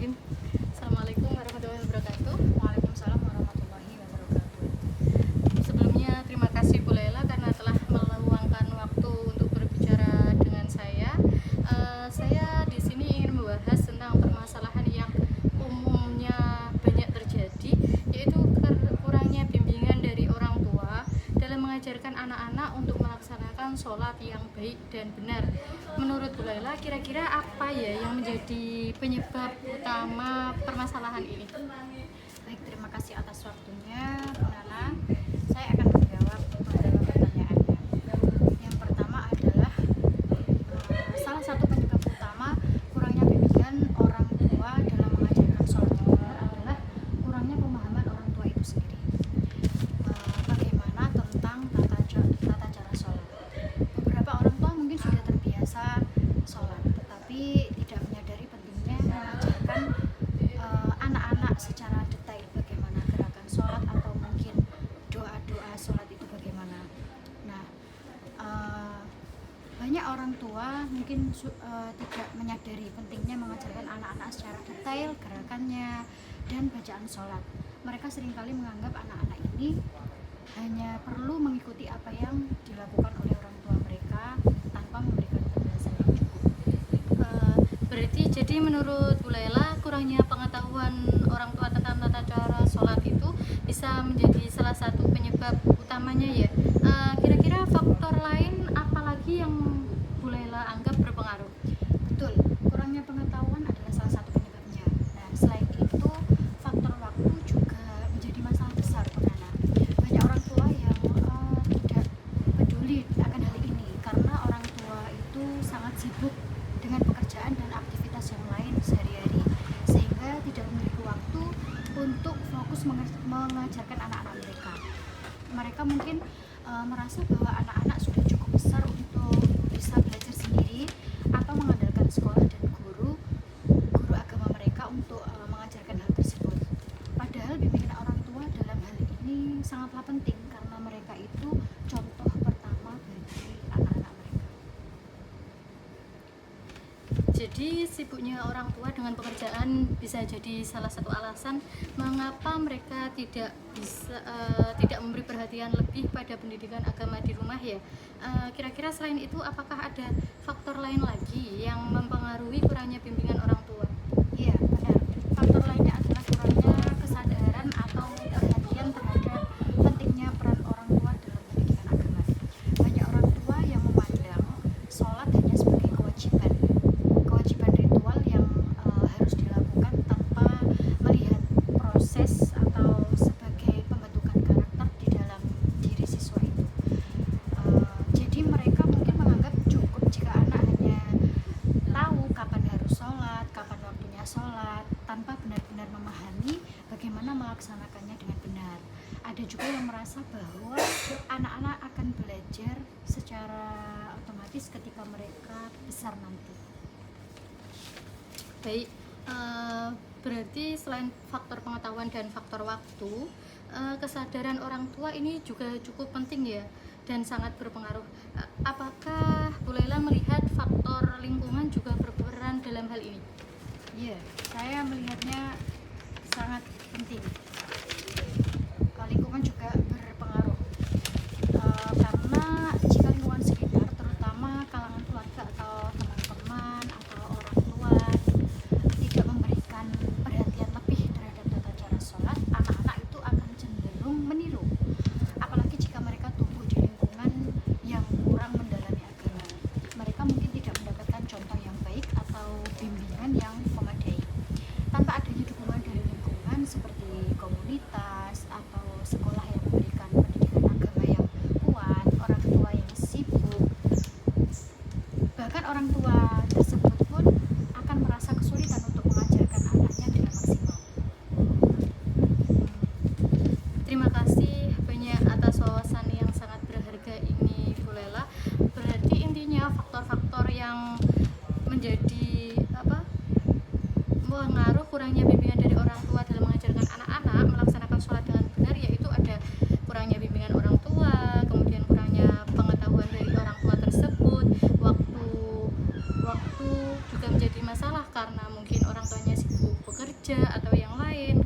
Bismillahirrahmanirrahim. Assalamualaikum warahmatullahi wabarakatuh. Waalaikumsalam warahmatullahi wabarakatuh. Sebelumnya terima kasih Bu Laila karena telah meluangkan waktu untuk berbicara dengan saya. Saya di sini ingin membahas tentang permasalahan yang umumnya banyak terjadi, yaitu kurangnya bimbingan dari orang tua dalam mengajarkan anak-anak untuk melaksanakan sholat yang baik dan benar. Menurut Bu Laila, kira-kira apa ya yang menjadi penyebab utama permasalahan ini? Baik, terima kasih atas waktunya, Bu Nana. Saya akan menjawab beberapa pertanyaannya. Yang pertama adalah salah satu penyebab utama kurangnya bimbingan orang tua dalam mengajarkan sholat yang benar adalah kurangnya pemahaman orang tua itu sendiri. Bagaimana tentang tata cara sholat. Beberapa orang tua mungkin sudah terbiasa sholat, tetapi tidak menyadari pentingnya mengajarkan anak-anak secara detail bagaimana gerakan sholat atau mungkin doa-doa sholat itu bagaimana. Nah, banyak orang tua mungkin tidak menyadari pentingnya mengajarkan anak-anak secara detail gerakannya dan bacaan sholat. Mereka seringkali menganggap anak-anak ini hanya perlu mengikuti apa yang dilakukan oleh orang tua mereka tanpa memberikan penjelasan yang cukup. Berarti jadi menurut Bu Laila, kurangnya pengetahuan orang tua tentang tata cara sholat itu bisa menjadi salah satu penyebab utamanya ya. Kira-kira faktor lain apalagi yang Bu Laila anggap berpengaruh? Betul, kurangnya pengetahuan adalah salah satu penyebabnya. Nah, selain itu, faktor waktu juga menjadi masalah besar, karena banyak orang tua yang tidak peduli akan hal ini karena orang tua itu sangat sibuk dengan pekerjaan dan aktivitas yang lain sehari-hari, sehingga tidak memiliki waktu untuk fokus mengajarkan anak-anak mereka. Mereka mungkin merasa bahwa anak-anak sudah cukup besar untuk bisa belajar sendiri atau mengandalkan sekolah dan guru agama mereka untuk mengajarkan hal tersebut. Padahal bimbingan orang tua dalam hal ini sangatlah penting karena mereka itu contoh pertama bagi anak-anak mereka. Jadi sibuknya orang tua dengan pekerjaan bisa jadi salah satu alasan mengapa mereka tidak memberi perhatian lebih pada pendidikan agama di rumah ya. Kira-kira selain itu apakah ada faktor lain lagi yang mempengaruhi kurangnya bimbingan orang tua? Iya, benar. Faktor lainnya adalah kurangnya kesadaran atau perhatian terhadap pentingnya peran orang tua dalam pendidikan agama. Banyak orang tua yang memandang sholat hanya sebagai kewajiban ritual yang harus dilakukan tanpa melihat proses atau sebagai pembentukan karakter di dalam diri siswa itu. Jadi mereka mungkin menganggap cukup jika anak hanya tahu kapan harus sholat, kapan waktunya sholat, tanpa benar-benar memahami bagaimana melaksanakannya dengan benar. Ada juga yang merasa bahwa anak-anak akan belajar secara otomatis ketika mereka besar nanti. Baik, berarti selain faktor pengetahuan dan faktor waktu, kesadaran orang tua ini juga cukup penting ya dan sangat berpengaruh. Apakah Bu Laila melihat faktor lingkungan juga berperan dalam hal ini? Iya, saya melihatnya sangat penting. Lingkungan juga berpengaruh karena jika lingkungan sekitar, terutama kalangan keluarga atau teman-teman atau orang tua, tidak memberikan perhatian lebih terhadap tata cara sholat, anak-anak itu akan cenderung meniru. Apalagi jika mereka tumbuh di lingkungan yang kurang mendalami agama, mereka mungkin tidak mendapatkan contoh yang baik atau bimbingan yang memadai. Tanpa adanya dukungan dari lingkungan seperti komunitas atau sekolah yang memberikan pendidikan agama yang kuat, orang tua yang sibuk, bahkan orang tua tersebut pun akan merasa kesulitan untuk mengajarkan anaknya dengan maksimal. Terima kasih banyak atas wawasan yang sangat berharga ini Bu Laila. Berarti intinya faktor-faktor yang menjadi pengaruh kurangnya bimbingan dari orang tua dalam mengajarkan anak-anak melaksanakan sholat dengan benar, yaitu ada kurangnya bimbingan orang tua, kemudian kurangnya pengetahuan dari orang tua tersebut, waktu juga menjadi masalah karena mungkin orang tuanya sibuk bekerja kerja atau yang lain